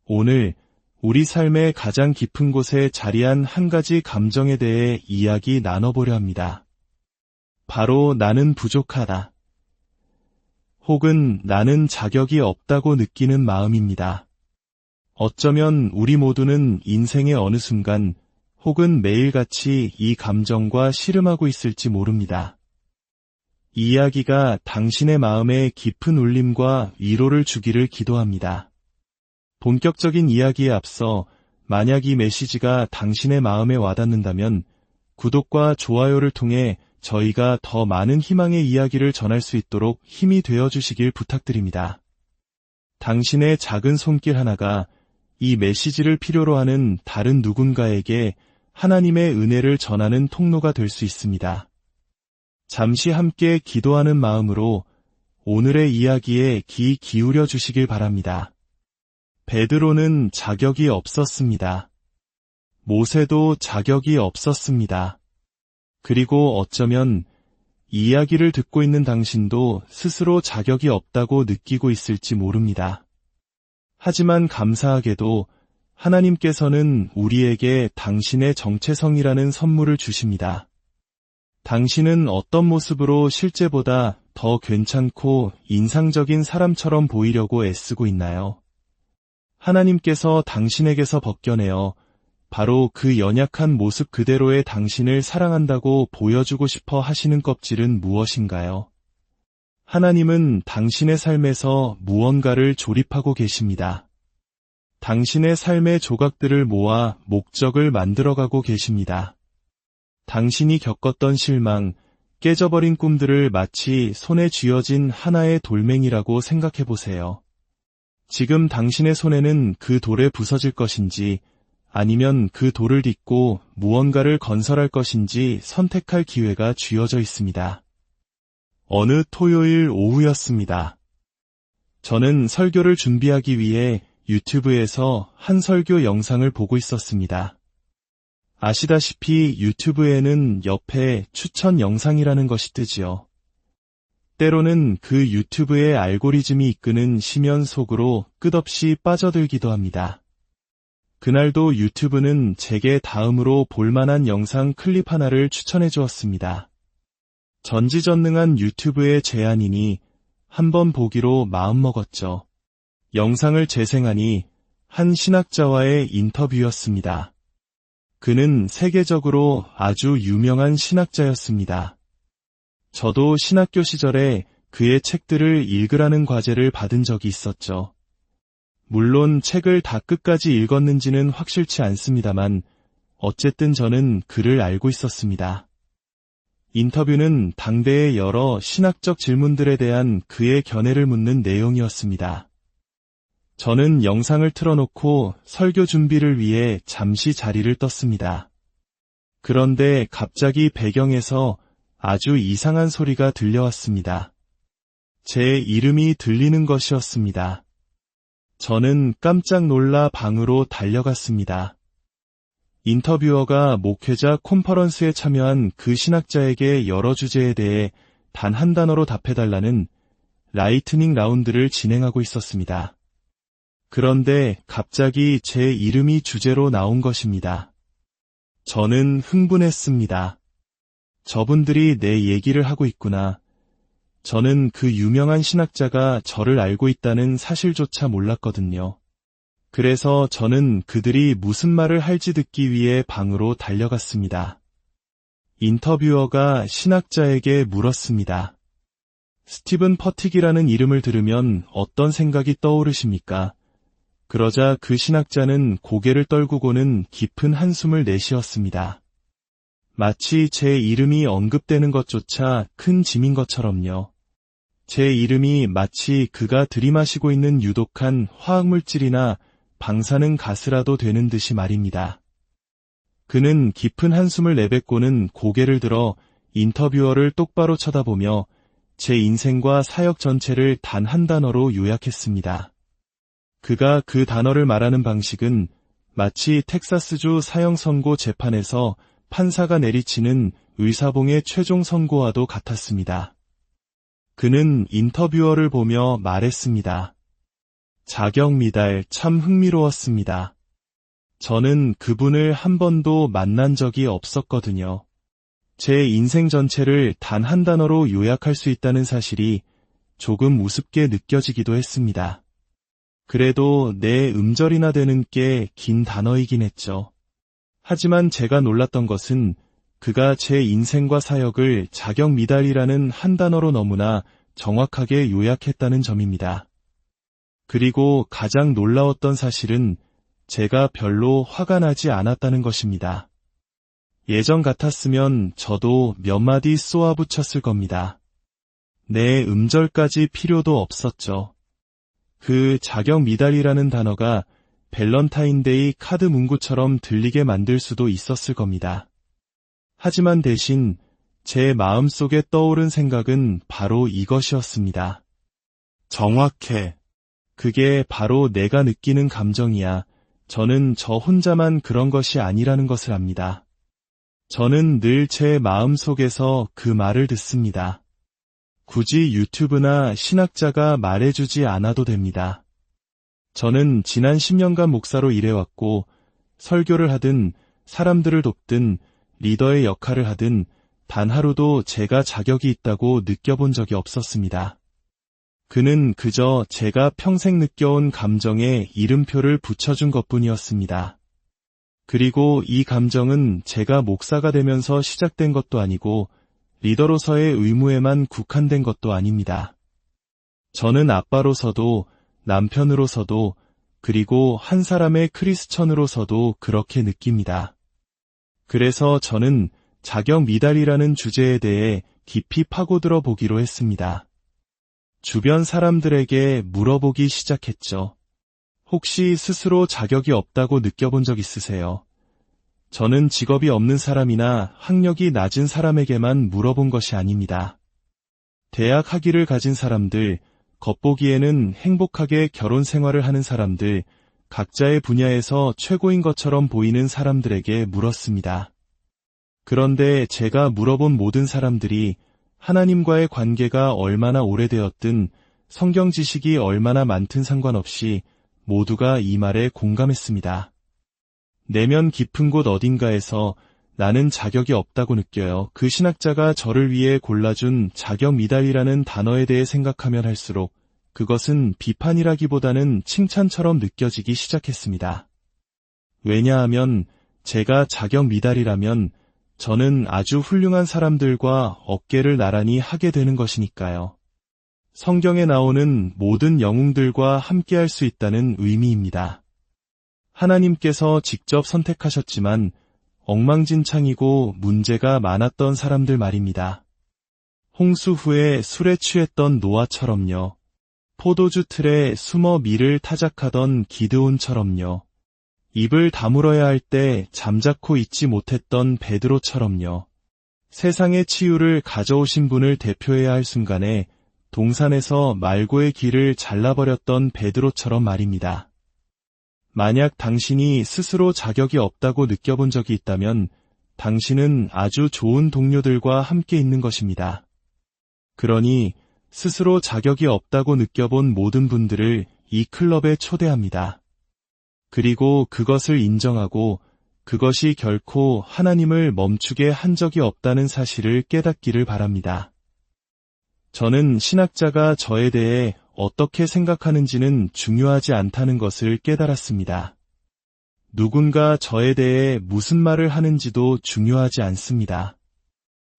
오늘 우리 삶의 가장 깊은 곳에 자리한 한 가지 감정에 대해 이야기 나눠보려 합니다. 바로 나는 부족하다. 혹은 나는 자격이 없다고 느끼는 마음입니다. 어쩌면 우리 모두는 인생의 어느 순간 혹은 매일같이 이 감정과 씨름하고 있을지 모릅니다. 이 이야기가 당신의 마음에 깊은 울림과 위로를 주기를 기도합니다. 본격적인 이야기에 앞서 만약 이 메시지가 당신의 마음에 와닿는다면 구독과 좋아요를 통해 저희가 더 많은 희망의 이야기를 전할 수 있도록 힘이 되어주시길 부탁드립니다. 당신의 작은 손길 하나가 이 메시지를 필요로 하는 다른 누군가에게 하나님의 은혜를 전하는 통로가 될 수 있습니다. 잠시 함께 기도하는 마음으로 오늘의 이야기에 귀 기울여 주시길 바랍니다. 베드로는 자격이 없었습니다. 모세도 자격이 없었습니다. 그리고 어쩌면 이 이야기를 듣고 있는 당신도 스스로 자격이 없다고 느끼고 있을지 모릅니다. 하지만 감사하게도 하나님께서는 우리에게 당신의 정체성이라는 선물을 주십니다. 당신은 어떤 모습으로 실제보다 더 괜찮고 인상적인 사람처럼 보이려고 애쓰고 있나요? 하나님께서 당신에게서 벗겨내어 바로 그 연약한 모습 그대로의 당신을 사랑한다고 보여주고 싶어 하시는 껍질은 무엇인가요? 하나님은 당신의 삶에서 무언가를 조립하고 계십니다. 당신의 삶의 조각들을 모아 목적을 만들어가고 계십니다. 당신이 겪었던 실망, 깨져버린 꿈들을 마치 손에 쥐어진 하나의 돌멩이라고 생각해보세요. 지금 당신의 손에는 그 돌에 부서질 것인지 아니면 그 돌을 딛고 무언가를 건설할 것인지 선택할 기회가 쥐어져 있습니다. 어느 토요일 오후였습니다. 저는 설교를 준비하기 위해 유튜브에서 한 설교 영상을 보고 있었습니다. 아시다시피 유튜브에는 옆에 추천 영상이라는 것이 뜨지요. 때로는 그 유튜브의 알고리즘이 이끄는 심연 속으로 끝없이 빠져들기도 합니다. 그날도 유튜브는 제게 다음으로 볼만한 영상 클립 하나를 추천해 주었습니다. 전지전능한 유튜브의 제안이니 한번 보기로 마음먹었죠. 영상을 재생하니 한 신학자와의 인터뷰였습니다. 그는 세계적으로 아주 유명한 신학자였습니다. 저도 신학교 시절에 그의 책들을 읽으라는 과제를 받은 적이 있었죠. 물론 책을 다 끝까지 읽었는지는 확실치 않습니다만 어쨌든 저는 그를 알고 있었습니다. 인터뷰는 당대의 여러 신학적 질문들에 대한 그의 견해를 묻는 내용이었습니다. 저는 영상을 틀어놓고 설교 준비를 위해 잠시 자리를 떴습니다. 그런데 갑자기 배경에서 아주 이상한 소리가 들려왔습니다. 제 이름이 들리는 것이었습니다. 저는 깜짝 놀라 방으로 달려갔습니다. 인터뷰어가 목회자 콘퍼런스에 참여한 그 신학자에게 여러 주제에 대해 단 한 단어로 답해달라는 라이트닝 라운드를 진행하고 있었습니다. 그런데 갑자기 제 이름이 주제로 나온 것입니다. 저는 흥분했습니다. 저분들이 내 얘기를 하고 있구나. 저는 그 유명한 신학자가 저를 알고 있다는 사실조차 몰랐거든요. 그래서 저는 그들이 무슨 말을 할지 듣기 위해 방으로 달려갔습니다. 인터뷰어가 신학자에게 물었습니다. 스티븐 퍼틱이라는 이름을 들으면 어떤 생각이 떠오르십니까? 그러자 그 신학자는 고개를 떨구고는 깊은 한숨을 내쉬었습니다. 마치 제 이름이 언급되는 것조차 큰 짐인 것처럼요. 제 이름이 마치 그가 들이마시고 있는 유독한 화학물질이나 방사능 가스라도 되는 듯이 말입니다. 그는 깊은 한숨을 내뱉고는 고개를 들어 인터뷰어를 똑바로 쳐다보며 제 인생과 사역 전체를 단 한 단어로 요약했습니다. 그가 그 단어를 말하는 방식은 마치 텍사스주 사형 선고 재판에서 판사가 내리치는 의사봉의 최종 선고와도 같았습니다. 그는 인터뷰어를 보며 말했습니다. 자격 미달 참 흥미로웠습니다. 저는 그분을 한 번도 만난 적이 없었거든요. 제 인생 전체를 단 한 단어로 요약할 수 있다는 사실이 조금 우습게 느껴지기도 했습니다. 그래도 내 음절이나 되는 꽤 긴 단어이긴 했죠. 하지만 제가 놀랐던 것은 그가 제 인생과 사역을 자격 미달이라는 한 단어로 너무나 정확하게 요약했다는 점입니다. 그리고 가장 놀라웠던 사실은 제가 별로 화가 나지 않았다는 것입니다. 예전 같았으면 저도 몇 마디 쏘아붙였을 겁니다. 내 음절까지 필요도 없었죠. 그 자격 미달이라는 단어가 밸런타인데이 카드 문구처럼 들리게 만들 수도 있었을 겁니다. 하지만 대신 제 마음속에 떠오른 생각은 바로 이것이었습니다. 정확해. 그게 바로 내가 느끼는 감정이야. 저는 저 혼자만 그런 것이 아니라는 것을 압니다. 저는 늘 제 마음속에서 그 말을 듣습니다. 굳이 유튜브나 신학자가 말해주지 않아도 됩니다. 저는 지난 10년간 목사로 일해왔고 설교를 하든 사람들을 돕든 리더의 역할을 하든 단 하루도 제가 자격이 있다고 느껴본 적이 없었습니다. 그는 그저 제가 평생 느껴온 감정에 이름표를 붙여준 것뿐이었습니다. 그리고 이 감정은 제가 목사가 되면서 시작된 것도 아니고 리더로서의 의무에만 국한된 것도 아닙니다. 저는 아빠로서도 남편으로서도 그리고 한 사람의 크리스천으로서도 그렇게 느낍니다. 그래서 저는 자격 미달이라는 주제에 대해 깊이 파고들어 보기로 했습니다. 주변 사람들에게 물어보기 시작했죠. 혹시 스스로 자격이 없다고 느껴본 적 있으세요? 저는 직업이 없는 사람이나 학력이 낮은 사람에게만 물어본 것이 아닙니다. 대학 학위를 가진 사람들, 겉보기에는 행복하게 결혼 생활을 하는 사람들, 각자의 분야에서 최고인 것처럼 보이는 사람들에게 물었습니다. 그런데 제가 물어본 모든 사람들이 하나님과의 관계가 얼마나 오래되었든 성경 지식이 얼마나 많든 상관없이 모두가 이 말에 공감했습니다. 내면 깊은 곳 어딘가에서 나는 자격이 없다고 느껴요. 그 신학자가 저를 위해 골라준 자격 미달이라는 단어에 대해 생각하면 할수록 그것은 비판이라기보다는 칭찬처럼 느껴지기 시작했습니다. 왜냐하면 제가 자격 미달이라면 저는 아주 훌륭한 사람들과 어깨를 나란히 하게 되는 것이니까요. 성경에 나오는 모든 영웅들과 함께할 수 있다는 의미입니다. 하나님께서 직접 선택하셨지만 엉망진창이고 문제가 많았던 사람들 말입니다. 홍수 후에 술에 취했던 노아처럼요. 포도주 틀에 숨어 밀을 타작하던 기드온처럼요. 입을 다물어야 할 때 잠자코 있지 못했던 베드로처럼요. 세상의 치유를 가져오신 분을 대표해야 할 순간에 동산에서 말고의 길을 잘라버렸던 베드로처럼 말입니다. 만약 당신이 스스로 자격이 없다고 느껴본 적이 있다면 당신은 아주 좋은 동료들과 함께 있는 것입니다. 그러니 스스로 자격이 없다고 느껴본 모든 분들을 이 클럽에 초대합니다. 그리고 그것을 인정하고 그것이 결코 하나님을 멈추게 한 적이 없다는 사실을 깨닫기를 바랍니다. 저는 신학자가 저에 대해 어떻게 생각하는지는 중요하지 않다는 것을 깨달았습니다. 누군가 저에 대해 무슨 말을 하는지도 중요하지 않습니다.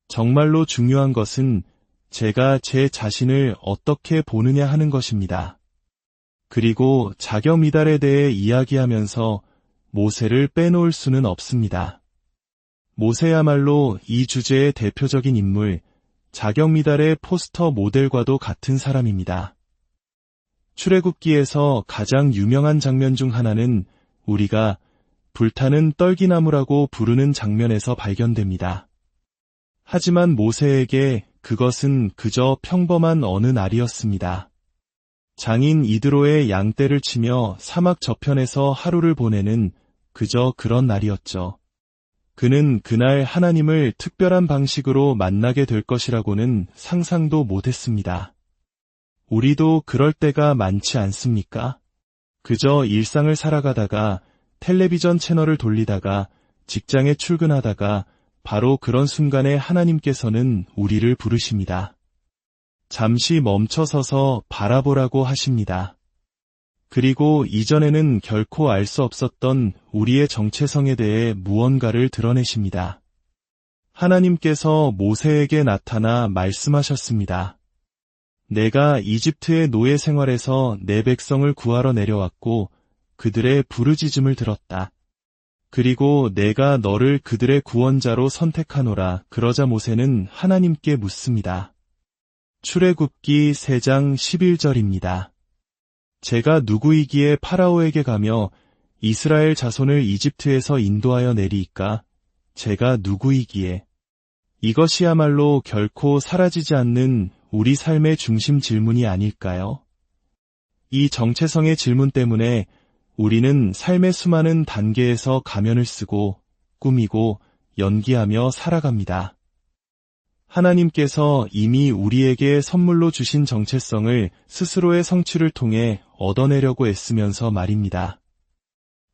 정말로 중요한 것은 제가 제 자신을 어떻게 보느냐 하는 것입니다. 그리고 자격 미달에 대해 이야기하면서 모세를 빼놓을 수는 없습니다. 모세야말로 이 주제의 대표적인 인물, 자격 미달의 포스터 모델과도 같은 사람입니다. 출애굽기에서 가장 유명한 장면 중 하나는 우리가 불타는 떨기나무라고 부르는 장면에서 발견됩니다. 하지만 모세에게 그것은 그저 평범한 어느 날이었습니다. 장인 이드로의 양떼를 치며 사막 저편에서 하루를 보내는 그저 그런 날이었죠. 그는 그날 하나님을 특별한 방식으로 만나게 될 것이라고는 상상도 못했습니다. 우리도 그럴 때가 많지 않습니까? 그저 일상을 살아가다가 텔레비전 채널을 돌리다가 직장에 출근하다가 바로 그런 순간에 하나님께서는 우리를 부르십니다. 잠시 멈춰서서 바라보라고 하십니다. 그리고 이전에는 결코 알 수 없었던 우리의 정체성에 대해 무언가를 드러내십니다. 하나님께서 모세에게 나타나 말씀하셨습니다. 내가 이집트의 노예 생활에서 내 백성을 구하러 내려왔고 그들의 부르짖음을 들었다. 그리고 내가 너를 그들의 구원자로 선택하노라. 그러자 모세는 하나님께 묻습니다. 출애굽기 3장 11절입니다. 제가 누구이기에 파라오에게 가며 이스라엘 자손을 이집트에서 인도하여 내리이까? 제가 누구이기에? 이것이야말로 결코 사라지지 않는 우리 삶의 중심 질문이 아닐까요? 이 정체성의 질문 때문에 우리는 삶의 수많은 단계에서 가면을 쓰고 꾸미고 연기하며 살아갑니다. 하나님께서 이미 우리에게 선물로 주신 정체성을 스스로의 성취를 통해 얻어내려고 애쓰면서 말입니다.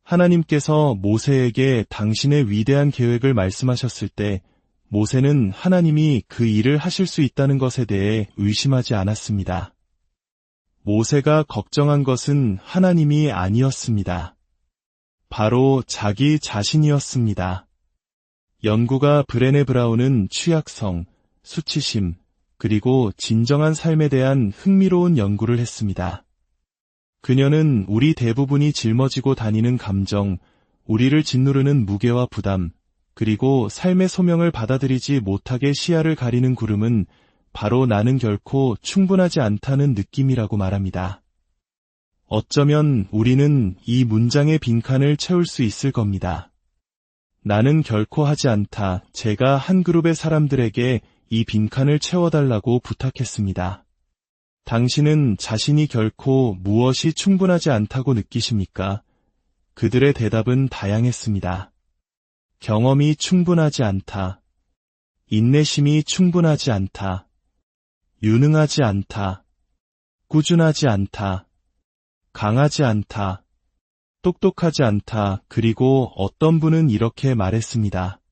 하나님께서 모세에게 당신의 위대한 계획을 말씀하셨을 때 모세는 하나님이 그 일을 하실 수 있다는 것에 대해 의심하지 않았습니다. 모세가 걱정한 것은 하나님이 아니었습니다. 바로 자기 자신이었습니다. 연구가 브레네 브라운은 취약성, 수치심, 그리고 진정한 삶에 대한 흥미로운 연구를 했습니다. 그녀는 우리 대부분이 짊어지고 다니는 감정, 우리를 짓누르는 무게와 부담, 그리고 삶의 소명을 받아들이지 못하게 시야를 가리는 구름은 바로 나는 결코 충분하지 않다는 느낌이라고 말합니다. 어쩌면 우리는 이 문장의 빈칸을 채울 수 있을 겁니다. 나는 결코 하지 않다. 제가 한 그룹의 사람들에게 이 빈칸을 채워달라고 부탁했습니다. 당신은 자신이 결코 무엇이 충분하지 않다고 느끼십니까? 그들의 대답은 다양했습니다. 경험이 충분하지 않다. 인내심이 충분하지 않다. 유능하지 않다. 꾸준하지 않다. 강하지 않다. 똑똑하지 않다. 그리고 어떤 분은 이렇게 말했습니다.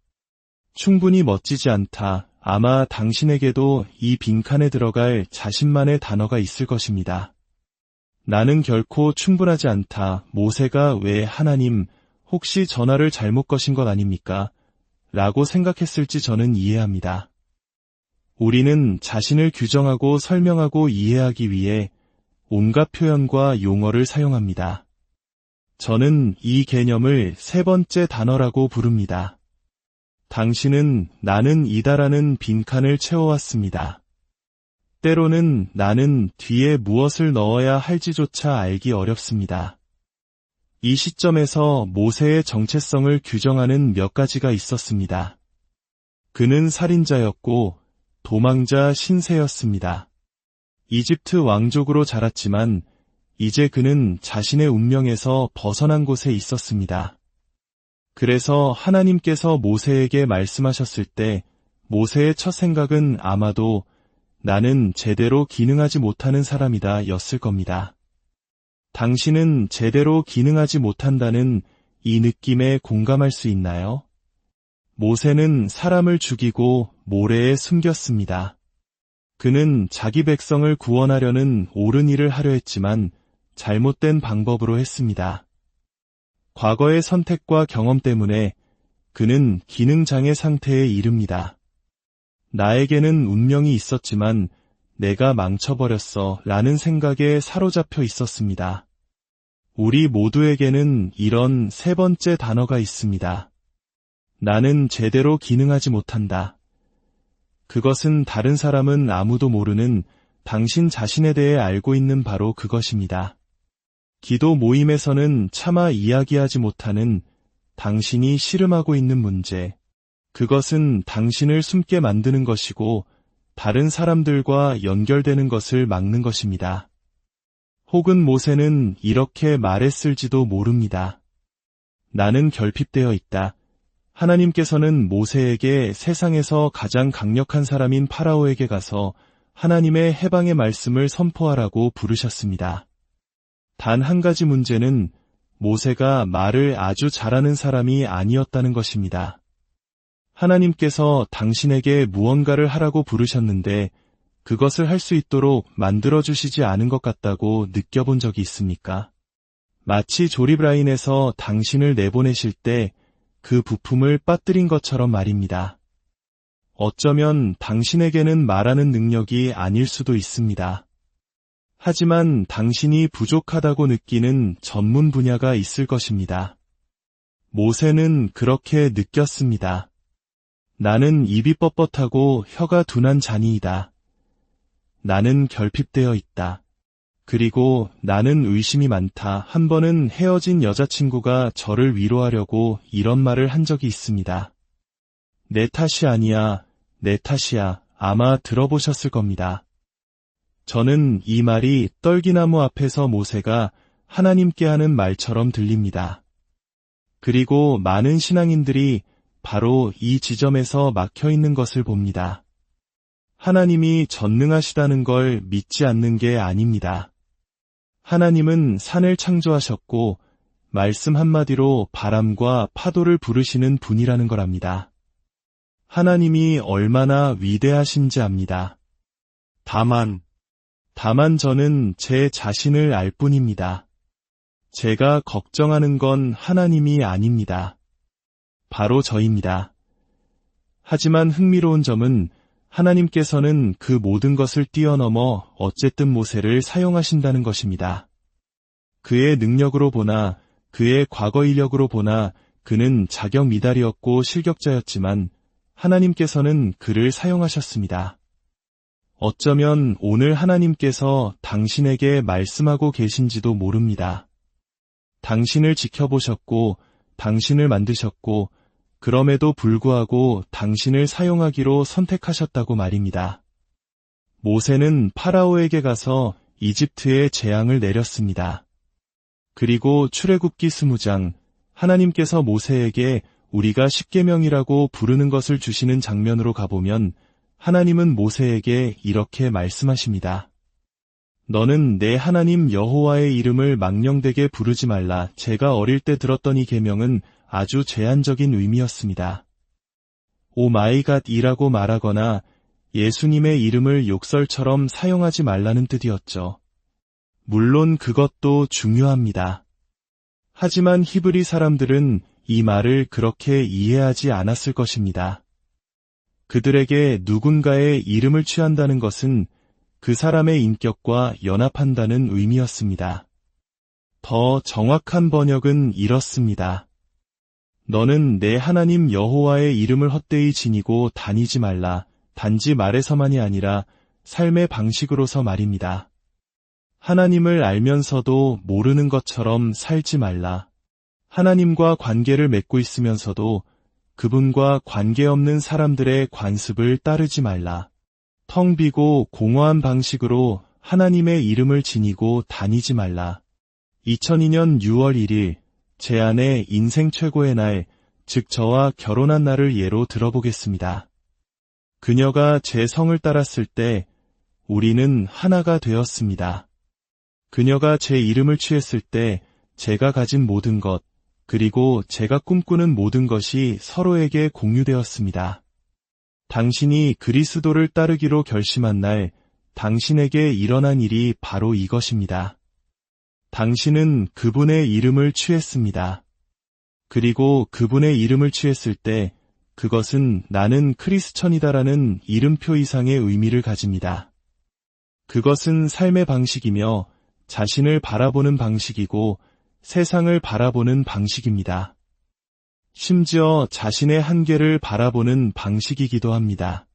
충분히 멋지지 않다. 아마 당신에게도 이 빈칸에 들어갈 자신만의 단어가 있을 것입니다. 나는 결코 충분하지 않다. 모세가 왜 하나님, 혹시 전화를 잘못 거신 것 아닙니까? 라고 생각했을지 저는 이해합니다. 우리는 자신을 규정하고 설명하고 이해하기 위해 온갖 표현과 용어를 사용합니다. 저는 이 개념을 3번째 단어라고 부릅니다. 당신은 나는 이다라는 빈칸을 채워왔습니다. 때로는 나는 뒤에 무엇을 넣어야 할지조차 알기 어렵습니다. 이 시점에서 모세의 정체성을 규정하는 몇 가지가 있었습니다. 그는 살인자였고 도망자 신세였습니다. 이집트 왕족으로 자랐지만 이제 그는 자신의 운명에서 벗어난 곳에 있었습니다. 그래서 하나님께서 모세에게 말씀하셨을 때 모세의 첫 생각은 아마도 나는 제대로 기능하지 못하는 사람이다 였을 겁니다. 당신은 제대로 기능하지 못한다는 이 느낌에 공감할 수 있나요? 모세는 사람을 죽이고 모래에 숨겼습니다. 그는 자기 백성을 구원하려는 옳은 일을 하려 했지만 잘못된 방법으로 했습니다. 과거의 선택과 경험 때문에 그는 기능장애 상태에 이릅니다. 나에게는 운명이 있었지만 내가 망쳐버렸어 라는 생각에 사로잡혀 있었습니다. 우리 모두에게는 이런 3번째 단어가 있습니다. 나는 제대로 기능하지 못한다. 그것은 다른 사람은 아무도 모르는 당신 자신에 대해 알고 있는 바로 그것입니다. 기도 모임에서는 차마 이야기하지 못하는 당신이 씨름하고 있는 문제. 그것은 당신을 숨게 만드는 것이고 다른 사람들과 연결되는 것을 막는 것입니다. 혹은 모세는 이렇게 말했을지도 모릅니다. 나는 결핍되어 있다. 하나님께서는 모세에게 세상에서 가장 강력한 사람인 파라오에게 가서 하나님의 해방의 말씀을 선포하라고 부르셨습니다. 단 한 가지 문제는 모세가 말을 아주 잘하는 사람이 아니었다는 것입니다. 하나님께서 당신에게 무언가를 하라고 부르셨는데 그것을 할 수 있도록 만들어주시지 않은 것 같다고 느껴본 적이 있습니까? 마치 조립라인에서 당신을 내보내실 때 그 부품을 빠뜨린 것처럼 말입니다. 어쩌면 당신에게는 말하는 능력이 아닐 수도 있습니다. 하지만 당신이 부족하다고 느끼는 전문 분야가 있을 것입니다. 모세는 그렇게 느꼈습니다. 나는 입이 뻣뻣하고 혀가 둔한 자니이다. 나는 결핍되어 있다. 그리고 나는 의심이 많다. 한 번은 헤어진 여자친구가 저를 위로하려고 이런 말을 한 적이 있습니다. 내 탓이 아니야, 내 탓이야. 아마 들어보셨을 겁니다. 저는 이 말이 떨기나무 앞에서 모세가 하나님께 하는 말처럼 들립니다. 그리고 많은 신앙인들이 바로 이 지점에서 막혀 있는 것을 봅니다. 하나님이 전능하시다는 걸 믿지 않는 게 아닙니다. 하나님은 산을 창조하셨고 말씀 한마디로 바람과 파도를 부르시는 분이라는 걸 압니다. 하나님이 얼마나 위대하신지 압니다. 다만 저는 제 자신을 알 뿐입니다. 제가 걱정하는 건 하나님이 아닙니다. 바로 저입니다. 하지만 흥미로운 점은 하나님께서는 그 모든 것을 뛰어넘어 어쨌든 모세를 사용하신다는 것입니다. 그의 능력으로 보나 그의 과거 이력으로 보나 그는 자격 미달이었고 실격자였지만 하나님께서는 그를 사용하셨습니다. 어쩌면 오늘 하나님께서 당신에게 말씀하고 계신지도 모릅니다. 당신을 지켜보셨고 당신을 만드셨고 그럼에도 불구하고 당신을 사용하기로 선택하셨다고 말입니다. 모세는 파라오에게 가서 이집트에 재앙을 내렸습니다. 그리고 출애굽기 20장, 하나님께서 모세에게 우리가 십계명이라고 부르는 것을 주시는 장면으로 가보면 하나님은 모세에게 이렇게 말씀하십니다. 너는 내 하나님 여호와의 이름을 망령되게 부르지 말라. 제가 어릴 때 들었던 이 계명은 아주 제한적인 의미였습니다. 오 마이 갓이라고 말하거나 예수님의 이름을 욕설처럼 사용하지 말라는 뜻이었죠. 물론 그것도 중요합니다. 하지만 히브리 사람들은 이 말을 그렇게 이해하지 않았을 것입니다. 그들에게 누군가의 이름을 취한다는 것은 그 사람의 인격과 연합한다는 의미였습니다. 더 정확한 번역은 이렇습니다. 너는 내 하나님 여호와의 이름을 헛되이 지니고 다니지 말라. 단지 말에서만이 아니라 삶의 방식으로서 말입니다. 하나님을 알면서도 모르는 것처럼 살지 말라. 하나님과 관계를 맺고 있으면서도 그분과 관계없는 사람들의 관습을 따르지 말라. 텅 비고 공허한 방식으로 하나님의 이름을 지니고 다니지 말라. 2002년 6월 1일 제 아내 인생 최고의 날, 즉 저와 결혼한 날을 예로 들어보겠습니다. 그녀가 제 성을 따랐을 때 우리는 하나가 되었습니다. 그녀가 제 이름을 취했을 때 제가 가진 모든 것, 그리고 제가 꿈꾸는 모든 것이 서로에게 공유되었습니다. 당신이 그리스도를 따르기로 결심한 날, 당신에게 일어난 일이 바로 이것입니다. 당신은 그분의 이름을 취했습니다. 그리고 그분의 이름을 취했을 때 그것은 나는 크리스천이다라는 이름표 이상의 의미를 가집니다. 그것은 삶의 방식이며 자신을 바라보는 방식이고 세상을 바라보는 방식입니다. 심지어 자신의 한계를 바라보는 방식이기도 합니다.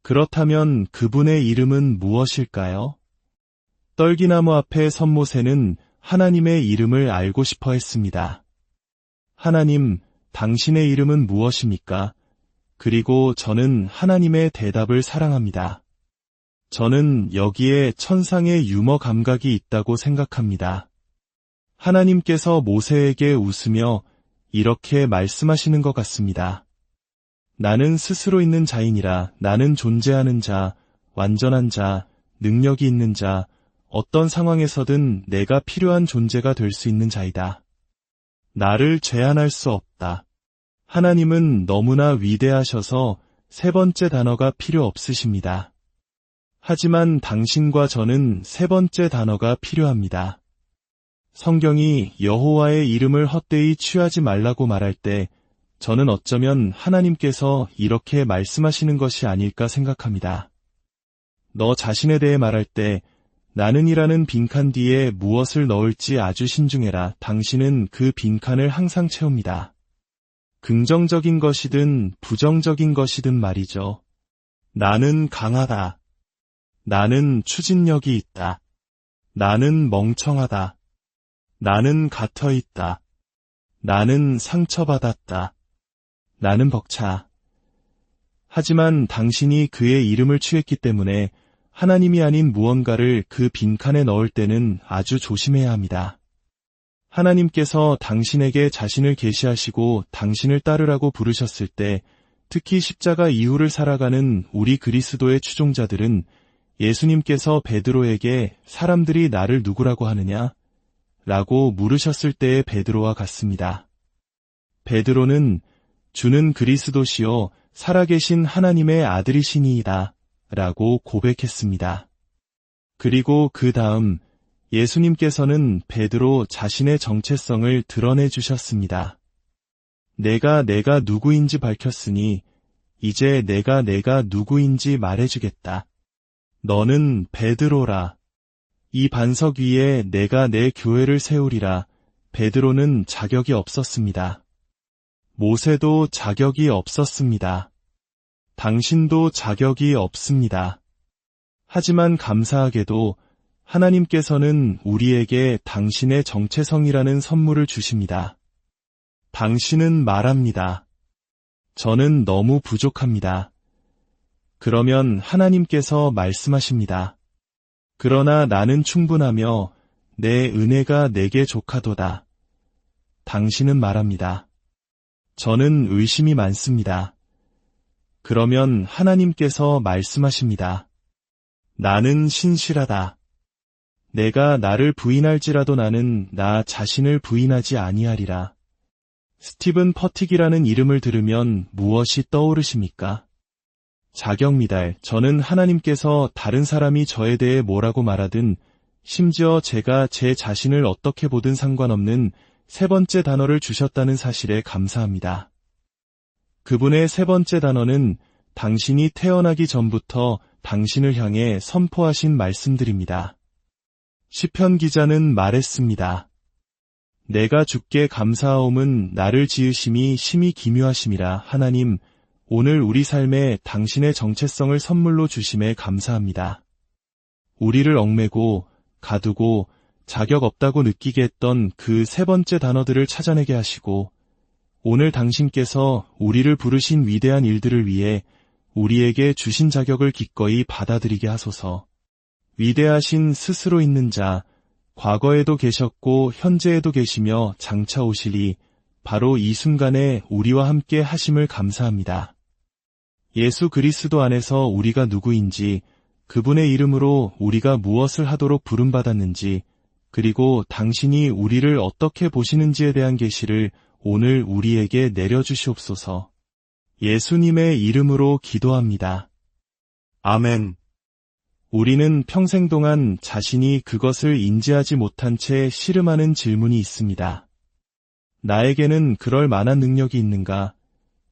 그렇다면 그분의 이름은 무엇일까요? 떨기나무 앞에 선 모세는 하나님의 이름을 알고 싶어 했습니다. 하나님, 당신의 이름은 무엇입니까? 그리고 저는 하나님의 대답을 사랑합니다. 저는 여기에 천상의 유머 감각이 있다고 생각합니다. 하나님께서 모세에게 웃으며 이렇게 말씀하시는 것 같습니다. 나는 스스로 있는 자이니라. 나는 존재하는 자, 완전한 자, 능력이 있는 자, 어떤 상황에서든 내가 필요한 존재가 될 수 있는 자이다. 나를 제한할 수 없다. 하나님은 너무나 위대하셔서 세 번째 단어가 필요 없으십니다. 하지만 당신과 저는 세 번째 단어가 필요합니다. 성경이 여호와의 이름을 헛되이 취하지 말라고 말할 때 저는 어쩌면 하나님께서 이렇게 말씀하시는 것이 아닐까 생각합니다. 너 자신에 대해 말할 때 나는이라는 빈칸 뒤에 무엇을 넣을지 아주 신중해라. 당신은 그 빈칸을 항상 채웁니다. 긍정적인 것이든 부정적인 것이든 말이죠. 나는 강하다. 나는 추진력이 있다. 나는 멍청하다. 나는 갇혀있다. 나는 상처받았다. 나는 벅차. 하지만 당신이 그의 이름을 취했기 때문에 하나님이 아닌 무언가를 그 빈칸에 넣을 때는 아주 조심해야 합니다. 하나님께서 당신에게 자신을 계시하시고 당신을 따르라고 부르셨을 때 특히 십자가 이후를 살아가는 우리 그리스도의 추종자들은 예수님께서 베드로에게 사람들이 나를 누구라고 하느냐? 라고 물으셨을 때의 베드로와 같습니다. 베드로는 주는 그리스도시요 살아계신 하나님의 아들이시니이다 라고 고백했습니다. 그리고 그 다음 예수님께서는 베드로 자신의 정체성을 드러내 주셨습니다. 내가 누구인지 밝혔으니 이제 내가 누구인지 말해주겠다. 너는 베드로라. 이 반석 위에 내가 내 교회를 세우리라. 베드로는 자격이 없었습니다. 모세도 자격이 없었습니다. 당신도 자격이 없습니다. 하지만 감사하게도 하나님께서는 우리에게 당신의 정체성이라는 선물을 주십니다. 당신은 말합니다. 저는 너무 부족합니다. 그러면 하나님께서 말씀하십니다. 그러나 나는 충분하며 내 은혜가 내게 족하도다. 당신은 말합니다. 저는 의심이 많습니다. 그러면 하나님께서 말씀하십니다. 나는 신실하다. 내가 나를 부인할지라도 나는 나 자신을 부인하지 아니하리라. 스티븐 퍼틱이라는 이름을 들으면 무엇이 떠오르십니까? 자격 미달. 저는 하나님께서 다른 사람이 저에 대해 뭐라고 말하든 심지어 제가 제 자신을 어떻게 보든 상관없는 세 번째 단어를 주셨다는 사실에 감사합니다. 그분의 세 번째 단어는 당신이 태어나기 전부터 당신을 향해 선포하신 말씀들입니다. 시편 기자는 말했습니다. 내가 주께 감사하옴은 나를 지으심이 심히 기묘하심이라. 하나님, 오늘 우리 삶에 당신의 정체성을 선물로 주심에 감사합니다. 우리를 얽매고 가두고 자격 없다고 느끼게 했던 그 세 번째 단어들을 찾아내게 하시고 오늘 당신께서 우리를 부르신 위대한 일들을 위해 우리에게 주신 자격을 기꺼이 받아들이게 하소서. 위대하신 스스로 있는 자, 과거에도 계셨고 현재에도 계시며 장차 오시리 바로 이 순간에 우리와 함께 하심을 감사합니다. 예수 그리스도 안에서 우리가 누구인지, 그분의 이름으로 우리가 무엇을 하도록 부름받았는지, 그리고 당신이 우리를 어떻게 보시는지에 대한 계시를 오늘 우리에게 내려주시옵소서. 예수님의 이름으로 기도합니다. 아멘. 우리는 평생 동안 자신이 그것을 인지하지 못한 채 씨름하는 질문이 있습니다. 나에게는 그럴 만한 능력이 있는가?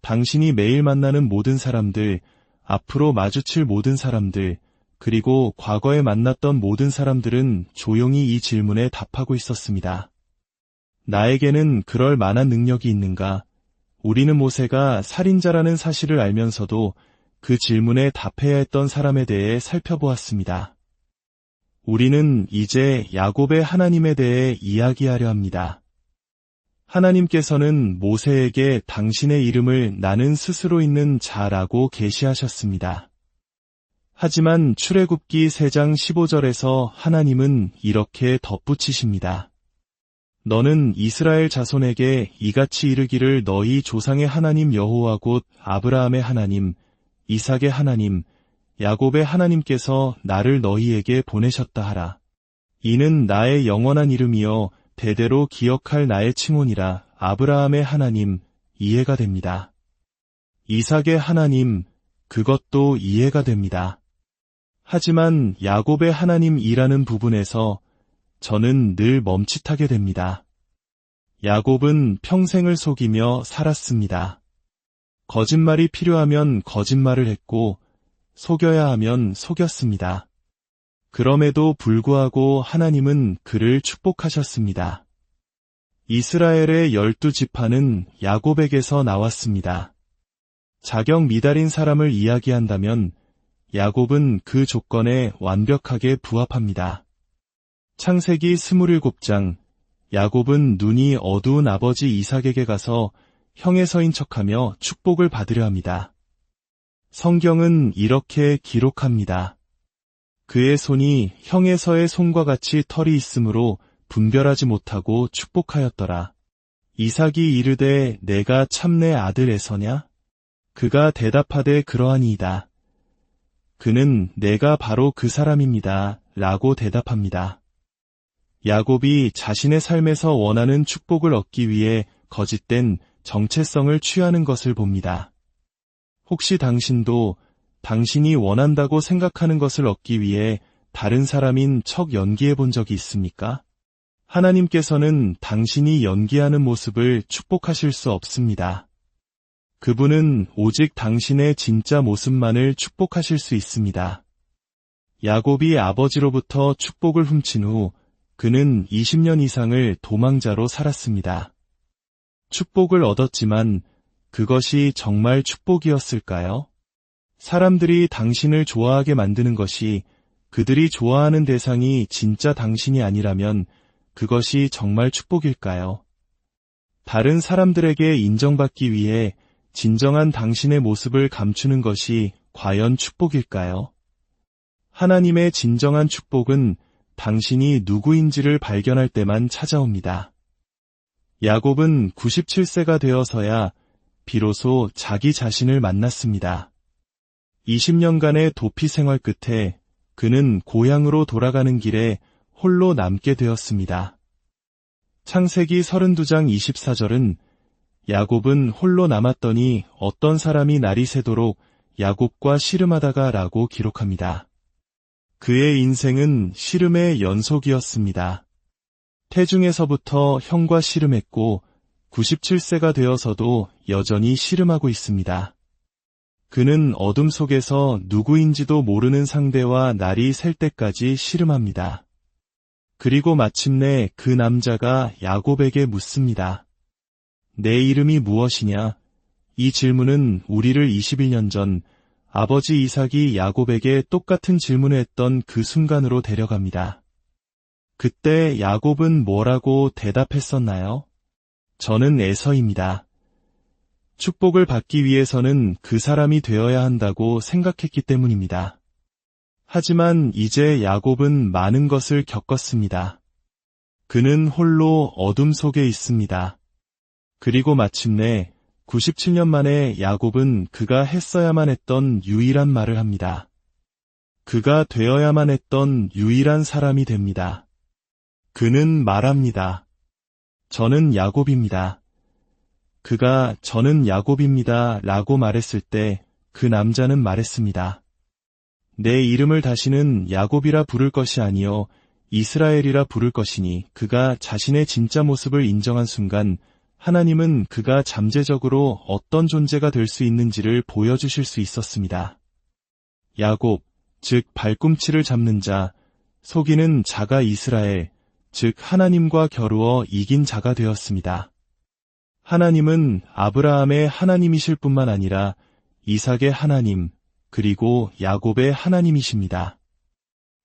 당신이 매일 만나는 모든 사람들, 앞으로 마주칠 모든 사람들, 그리고 과거에 만났던 모든 사람들은 조용히 이 질문에 답하고 있었습니다. 나에게는 그럴 만한 능력이 있는가? 우리는 모세가 살인자라는 사실을 알면서도 그 질문에 답해야 했던 사람에 대해 살펴보았습니다. 우리는 이제 야곱의 하나님에 대해 이야기하려 합니다. 하나님께서는 모세에게 당신의 이름을 나는 스스로 있는 자라고 계시하셨습니다. 하지만 출애굽기 3장 15절에서 하나님은 이렇게 덧붙이십니다. 너는 이스라엘 자손에게 이같이 이르기를 너희 조상의 하나님 여호와 곧 아브라함의 하나님, 이삭의 하나님, 야곱의 하나님께서 나를 너희에게 보내셨다 하라. 이는 나의 영원한 이름이요 대대로 기억할 나의 칭혼이라. 아브라함의 하나님, 이해가 됩니다. 이삭의 하나님, 그것도 이해가 됩니다. 하지만 야곱의 하나님이라는 부분에서 저는 늘 멈칫하게 됩니다. 야곱은 평생을 속이며 살았습니다. 거짓말이 필요하면 거짓말을 했고 속여야 하면 속였습니다. 그럼에도 불구하고 하나님은 그를 축복하셨습니다. 이스라엘의 12지파는 야곱에게서 나왔습니다. 자격 미달인 사람을 이야기한다면 야곱은 그 조건에 완벽하게 부합합니다. 창세기 27장, 야곱은 눈이 어두운 아버지 이삭에게 가서 형의 서인 척하며 축복을 받으려 합니다. 성경은 이렇게 기록합니다. 그의 손이 형의 서의 손과 같이 털이 있으므로 분별하지 못하고 축복하였더라. 이삭이 이르되 내가 참 내 아들 에서냐? 그가 대답하되 그러하니이다. 그는 내가 바로 그 사람입니다. 라고 대답합니다. 야곱이 자신의 삶에서 원하는 축복을 얻기 위해 거짓된 정체성을 취하는 것을 봅니다. 혹시 당신도 당신이 원한다고 생각하는 것을 얻기 위해 다른 사람인 척 연기해 본 적이 있습니까? 하나님께서는 당신이 연기하는 모습을 축복하실 수 없습니다. 그분은 오직 당신의 진짜 모습만을 축복하실 수 있습니다. 야곱이 아버지로부터 축복을 훔친 후 그는 20년 이상을 도망자로 살았습니다. 축복을 얻었지만 그것이 정말 축복이었을까요? 사람들이 당신을 좋아하게 만드는 것이 그들이 좋아하는 대상이 진짜 당신이 아니라면 그것이 정말 축복일까요? 다른 사람들에게 인정받기 위해 진정한 당신의 모습을 감추는 것이 과연 축복일까요? 하나님의 진정한 축복은 당신이 누구인지를 발견할 때만 찾아옵니다. 야곱은 97세가 되어서야 비로소 자기 자신을 만났습니다. 20년간의 도피 생활 끝에 그는 고향으로 돌아가는 길에 홀로 남게 되었습니다. 창세기 32장 24절은 야곱은 홀로 남았더니 어떤 사람이 날이 새도록 야곱과 씨름하다가 라고 기록합니다. 그의 인생은 씨름의 연속이었습니다. 태중에서부터 형과 씨름했고 97세가 되어서도 여전히 씨름하고 있습니다. 그는 어둠 속에서 누구인지도 모르는 상대와 날이 셀 때까지 씨름합니다. 그리고 마침내 그 남자가 야곱에게 묻습니다. 내 이름이 무엇이냐? 이 질문은 우리를 21년 전 아버지 이삭이 야곱에게 똑같은 질문을 했던 그 순간으로 데려갑니다. 그때 야곱은 뭐라고 대답했었나요? 저는 에서입니다. 축복을 받기 위해서는 그 사람이 되어야 한다고 생각했기 때문입니다. 하지만 이제 야곱은 많은 것을 겪었습니다. 그는 홀로 어둠 속에 있습니다. 그리고 마침내 97년 만에 야곱은 그가 했어야만 했던 유일한 말을 합니다. 그가 되어야만 했던 유일한 사람이 됩니다. 그는 말합니다. 저는 야곱입니다. 그가 저는 야곱입니다 라고 말했을 때 그 남자는 말했습니다. 내 이름을 다시는 야곱이라 부를 것이 아니요 이스라엘이라 부를 것이니 그가 자신의 진짜 모습을 인정한 순간 하나님은 그가 잠재적으로 어떤 존재가 될 수 있는지를 보여주실 수 있었습니다. 야곱, 즉 발꿈치를 잡는 자, 속이는 자가 이스라엘, 즉 하나님과 겨루어 이긴 자가 되었습니다. 하나님은 아브라함의 하나님이실 뿐만 아니라 이삭의 하나님, 그리고 야곱의 하나님이십니다.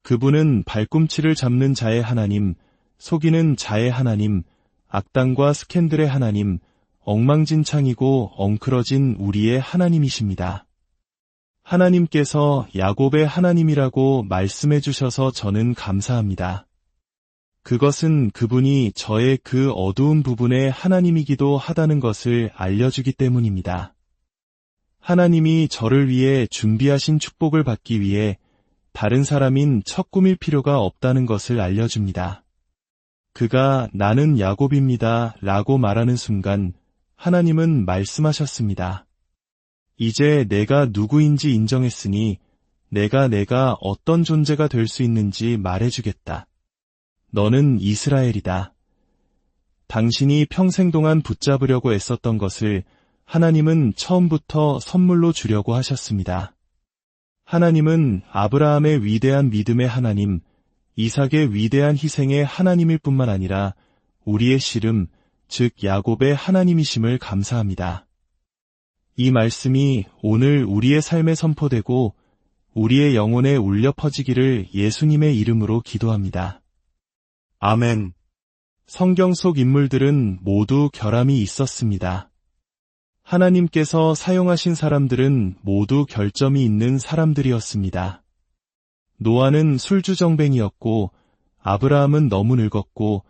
그분은 발꿈치를 잡는 자의 하나님, 속이는 자의 하나님, 악당과 스캔들의 하나님, 엉망진창이고 엉클어진 우리의 하나님이십니다. 하나님께서 야곱의 하나님이라고 말씀해 주셔서 저는 감사합니다. 그것은 그분이 저의 그 어두운 부분의 하나님이기도 하다는 것을 알려주기 때문입니다. 하나님이 저를 위해 준비하신 축복을 받기 위해 다른 사람인 척 꾸밀 필요가 없다는 것을 알려줍니다. 그가 나는 야곱입니다 라고 말하는 순간 하나님은 말씀하셨습니다. 이제 내가 누구인지 인정했으니 내가 어떤 존재가 될 수 있는지 말해주겠다. 너는 이스라엘이다. 당신이 평생 동안 붙잡으려고 애썼던 것을 하나님은 처음부터 선물로 주려고 하셨습니다. 하나님은 아브라함의 위대한 믿음의 하나님, 이삭의 위대한 희생의 하나님일 뿐만 아니라 우리의 씨름, 즉 야곱의 하나님이심을 감사합니다. 이 말씀이 오늘 우리의 삶에 선포되고 우리의 영혼에 울려 퍼지기를 예수님의 이름으로 기도합니다. 아멘. 성경 속 인물들은 모두 결함이 있었습니다. 하나님께서 사용하신 사람들은 모두 결점이 있는 사람들이었습니다. 노아는 술주정뱅이였고, 아브라함은 너무 늙었고,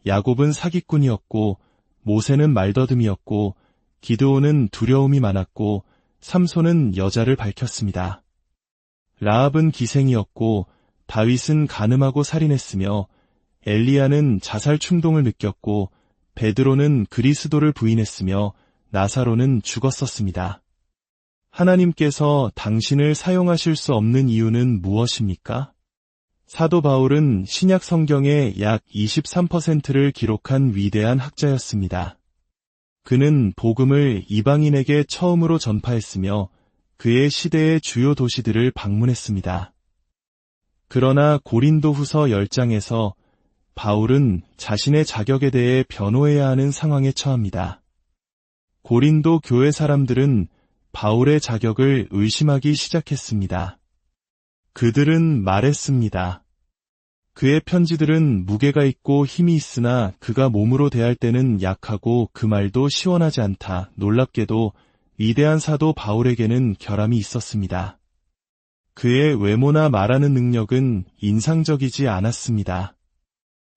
야곱은 사기꾼이었고, 모세는 말더듬이었고, 기드온은 두려움이 많았고, 삼손은 여자를 밝혔습니다. 라합은 기생이었고, 다윗은 간음하고 살인했으며, 엘리야는 자살 충동을 느꼈고, 베드로는 그리스도를 부인했으며, 나사로는 죽었었습니다. 하나님께서 당신을 사용하실 수 없는 이유는 무엇입니까? 사도 바울은 신약 성경의 약 23%를 기록한 위대한 학자였습니다. 그는 복음을 이방인에게 처음으로 전파했으며 그의 시대의 주요 도시들을 방문했습니다. 그러나 고린도후서 10장에서 바울은 자신의 자격에 대해 변호해야 하는 상황에 처합니다. 고린도 교회 사람들은 바울의 자격을 의심하기 시작했습니다. 그들은 말했습니다. 그의 편지들은 무게가 있고 힘이 있으나 그가 몸으로 대할 때는 약하고 그 말도 시원하지 않다. 놀랍게도 위대한 사도 바울에게는 결함이 있었습니다. 그의 외모나 말하는 능력은 인상적이지 않았습니다.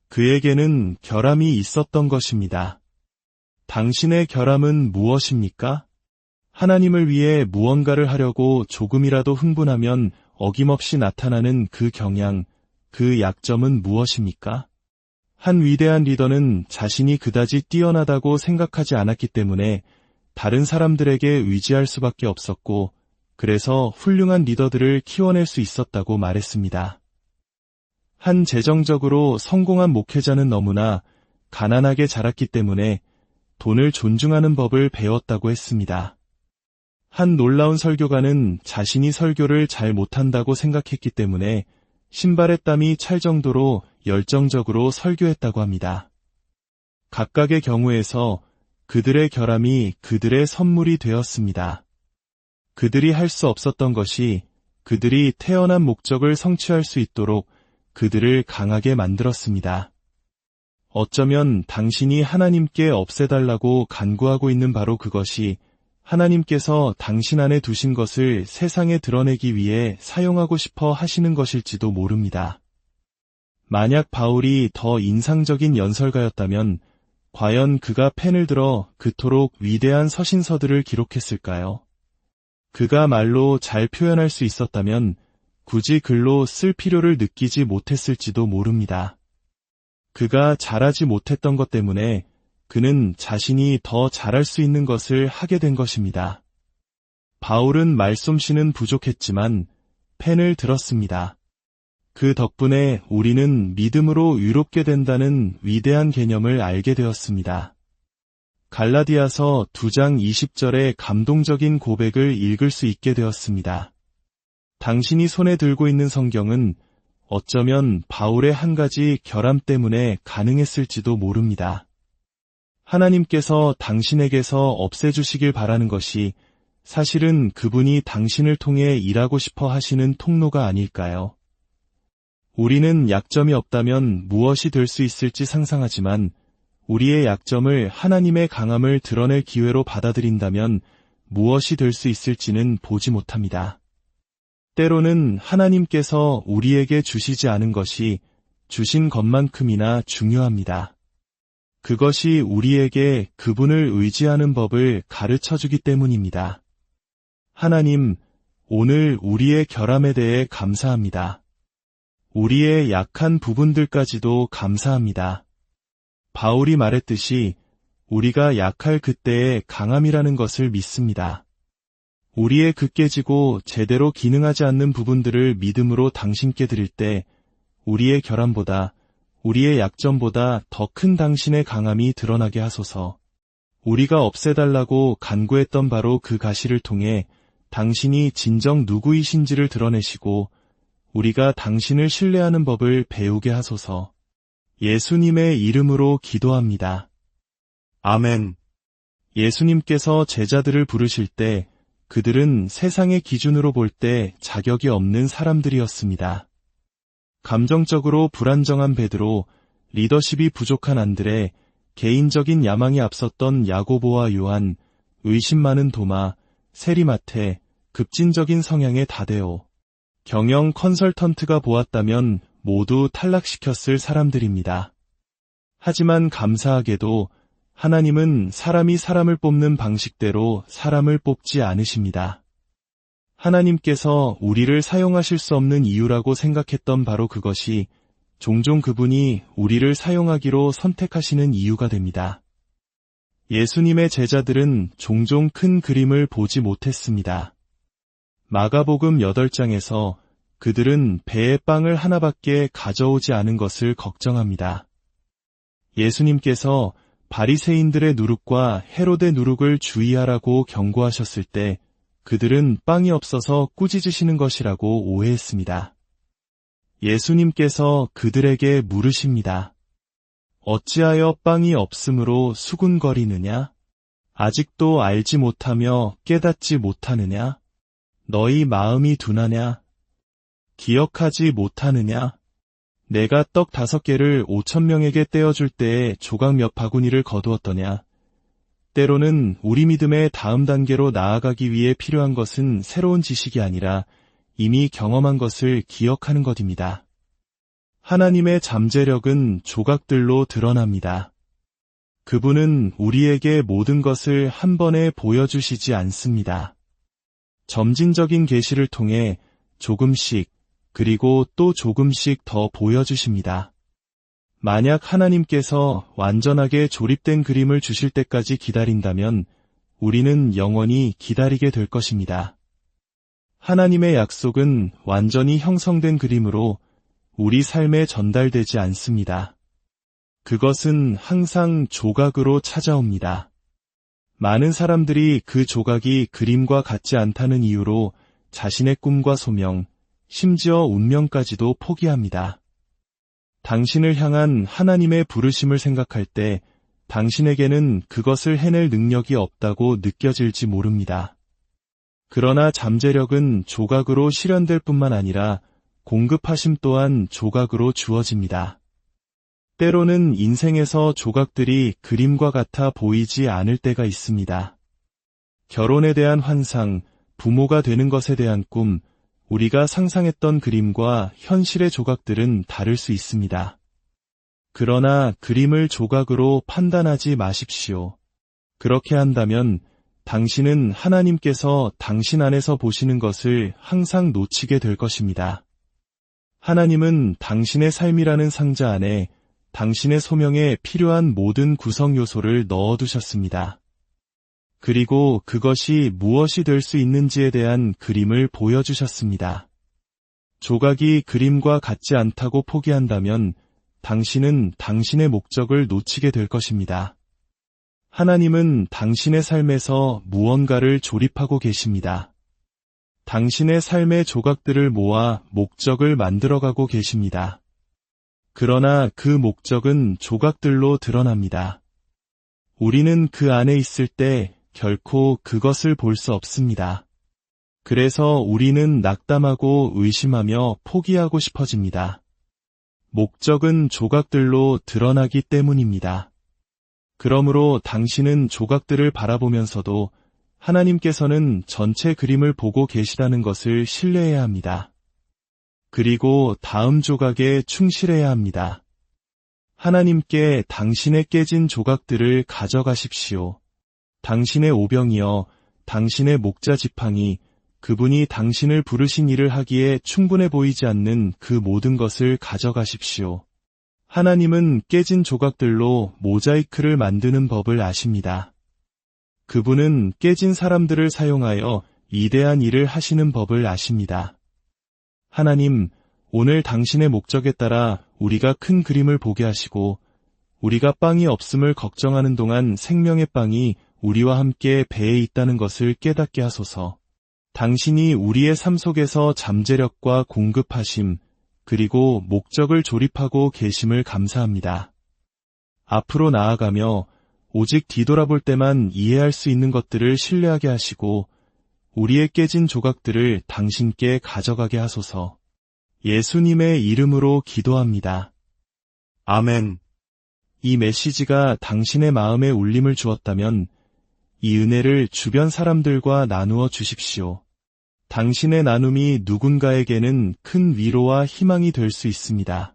그에게는 결함이 있었던 것입니다. 당신의 결함은 무엇입니까? 하나님을 위해 무언가를 하려고 조금이라도 흥분하면 어김없이 나타나는 그 경향, 그 약점은 무엇입니까? 한 위대한 리더는 자신이 그다지 뛰어나다고 생각하지 않았기 때문에 다른 사람들에게 의지할 수밖에 없었고, 그래서 훌륭한 리더들을 키워낼 수 있었다고 말했습니다. 한 재정적으로 성공한 목회자는 너무나 가난하게 자랐기 때문에 돈을 존중하는 법을 배웠다고 했습니다. 한 놀라운 설교가는 자신이 설교를 잘 못한다고 생각했기 때문에 신발에 땀이 찰 정도로 열정적으로 설교했다고 합니다. 각각의 경우에서 그들의 결함이 그들의 선물이 되었습니다. 그들이 할 수 없었던 것이 그들이 태어난 목적을 성취할 수 있도록 그들을 강하게 만들었습니다. 어쩌면 당신이 하나님께 없애달라고 간구하고 있는 바로 그것이 하나님께서 당신 안에 두신 것을 세상에 드러내기 위해 사용하고 싶어 하시는 것일지도 모릅니다. 만약 바울이 더 인상적인 연설가였다면 과연 그가 펜을 들어 그토록 위대한 서신서들을 기록했을까요? 그가 말로 잘 표현할 수 있었다면 굳이 글로 쓸 필요를 느끼지 못했을지도 모릅니다. 그가 잘하지 못했던 것 때문에 그는 자신이 더 잘할 수 있는 것을 하게 된 것입니다. 바울은 말솜씨는 부족했지만 펜을 들었습니다. 그 덕분에 우리는 믿음으로 의롭게 된다는 위대한 개념을 알게 되었습니다. 갈라디아서 2장 20절의 감동적인 고백을 읽을 수 있게 되었습니다. 당신이 손에 들고 있는 성경은 어쩌면 바울의 한 가지 결함 때문에 가능했을지도 모릅니다. 하나님께서 당신에게서 없애주시길 바라는 것이 사실은 그분이 당신을 통해 일하고 싶어 하시는 통로가 아닐까요? 우리는 약점이 없다면 무엇이 될 수 있을지 상상하지만 우리의 약점을 하나님의 강함을 드러낼 기회로 받아들인다면 무엇이 될 수 있을지는 보지 못합니다. 때로는 하나님께서 우리에게 주시지 않은 것이 주신 것만큼이나 중요합니다. 그것이 우리에게 그분을 의지하는 법을 가르쳐주기 때문입니다. 하나님, 오늘 우리의 결함에 대해 감사합니다. 우리의 약한 부분들까지도 감사합니다. 바울이 말했듯이 우리가 약할 그때의 강함이라는 것을 믿습니다. 우리의 깨지고 제대로 기능하지 않는 부분들을 믿음으로 당신께 드릴 때 우리의 결함보다, 우리의 약점보다 더 큰 당신의 강함이 드러나게 하소서. 우리가 없애달라고 간구했던 바로 그 가시를 통해 당신이 진정 누구이신지를 드러내시고 우리가 당신을 신뢰하는 법을 배우게 하소서. 예수님의 이름으로 기도합니다. 아멘. 예수님께서 제자들을 부르실 때 그들은 세상의 기준으로 볼 때 자격이 없는 사람들이었습니다. 감정적으로 불안정한 베드로, 리더십이 부족한 안드레, 개인적인 야망이 앞섰던 야고보와 요한, 의심 많은 도마, 세리마테, 급진적인 성향의 다데오, 경영 컨설턴트가 보았다면 모두 탈락시켰을 사람들입니다. 하지만 감사하게도 하나님은 사람이 사람을 뽑는 방식대로 사람을 뽑지 않으십니다. 하나님께서 우리를 사용하실 수 없는 이유라고 생각했던 바로 그것이 종종 그분이 우리를 사용하기로 선택하시는 이유가 됩니다. 예수님의 제자들은 종종 큰 그림을 보지 못했습니다. 마가복음 8장에서 그들은 배에 빵을 하나밖에 가져오지 않은 것을 걱정합니다. 예수님께서 바리새인들의 누룩과 헤롯의 누룩을 주의하라고 경고하셨을 때 그들은 빵이 없어서 꾸짖으시는 것이라고 오해했습니다. 예수님께서 그들에게 물으십니다. 어찌하여 빵이 없으므로 수군거리느냐? 아직도 알지 못하며 깨닫지 못하느냐? 너희 마음이 둔하냐? 기억하지 못하느냐? 내가 떡 5개를 5,000명에게 떼어줄 때에 조각 몇 바구니를 거두었더냐? 때로는 우리 믿음의 다음 단계로 나아가기 위해 필요한 것은 새로운 지식이 아니라 이미 경험한 것을 기억하는 것입니다. 하나님의 잠재력은 조각들로 드러납니다. 그분은 우리에게 모든 것을 한 번에 보여주시지 않습니다. 점진적인 계시를 통해 조금씩 그리고 또 조금씩 더 보여주십니다. 만약 하나님께서 완전하게 조립된 그림을 주실 때까지 기다린다면 우리는 영원히 기다리게 될 것입니다. 하나님의 약속은 완전히 형성된 그림으로 우리 삶에 전달되지 않습니다. 그것은 항상 조각으로 찾아옵니다. 많은 사람들이 그 조각이 그림과 같지 않다는 이유로 자신의 꿈과 소명, 심지어 운명까지도 포기합니다. 당신을 향한 하나님의 부르심을 생각할 때 당신에게는 그것을 해낼 능력이 없다고 느껴질지 모릅니다. 그러나 잠재력은 조각으로 실현될 뿐만 아니라 공급하심 또한 조각으로 주어집니다. 때로는 인생에서 조각들이 그림과 같아 보이지 않을 때가 있습니다. 결혼에 대한 환상, 부모가 되는 것에 대한 꿈, 우리가 상상했던 그림과 현실의 조각들은 다를 수 있습니다. 그러나 그림을 조각으로 판단하지 마십시오. 그렇게 한다면 당신은 하나님께서 당신 안에서 보시는 것을 항상 놓치게 될 것입니다. 하나님은 당신의 삶이라는 상자 안에 당신의 소명에 필요한 모든 구성 요소를 넣어두셨습니다. 그리고 그것이 무엇이 될 수 있는지에 대한 그림을 보여주셨습니다. 조각이 그림과 같지 않다고 포기한다면 당신은 당신의 목적을 놓치게 될 것입니다. 하나님은 당신의 삶에서 무언가를 조립하고 계십니다. 당신의 삶의 조각들을 모아 목적을 만들어가고 계십니다. 그러나 그 목적은 조각들로 드러납니다. 우리는 그 안에 있을 때 결코 그것을 볼 수 없습니다. 그래서 우리는 낙담하고 의심하며 포기하고 싶어집니다. 목적은 조각들로 드러나기 때문입니다. 그러므로 당신은 조각들을 바라보면서도 하나님께서는 전체 그림을 보고 계시다는 것을 신뢰해야 합니다. 그리고 다음 조각에 충실해야 합니다. 하나님께 당신의 깨진 조각들을 가져가십시오. 당신의 오병이여, 당신의 목자 지팡이, 그분이 당신을 부르신 일을 하기에 충분해 보이지 않는 그 모든 것을 가져가십시오. 하나님은 깨진 조각들로 모자이크를 만드는 법을 아십니다. 그분은 깨진 사람들을 사용하여 이대한 일을 하시는 법을 아십니다. 하나님, 오늘 당신의 목적에 따라 우리가 큰 그림을 보게 하시고 우리가 빵이 없음을 걱정하는 동안 생명의 빵이 우리와 함께 배에 있다는 것을 깨닫게 하소서. 당신이 우리의 삶 속에서 잠재력과 공급하심, 그리고 목적을 조립하고 계심을 감사합니다. 앞으로 나아가며 오직 뒤돌아볼 때만 이해할 수 있는 것들을 신뢰하게 하시고 우리의 깨진 조각들을 당신께 가져가게 하소서. 예수님의 이름으로 기도합니다. 아멘. 이 메시지가 당신의 마음에 울림을 주었다면 이 은혜를 주변 사람들과 나누어 주십시오. 당신의 나눔이 누군가에게는 큰 위로와 희망이 될 수 있습니다.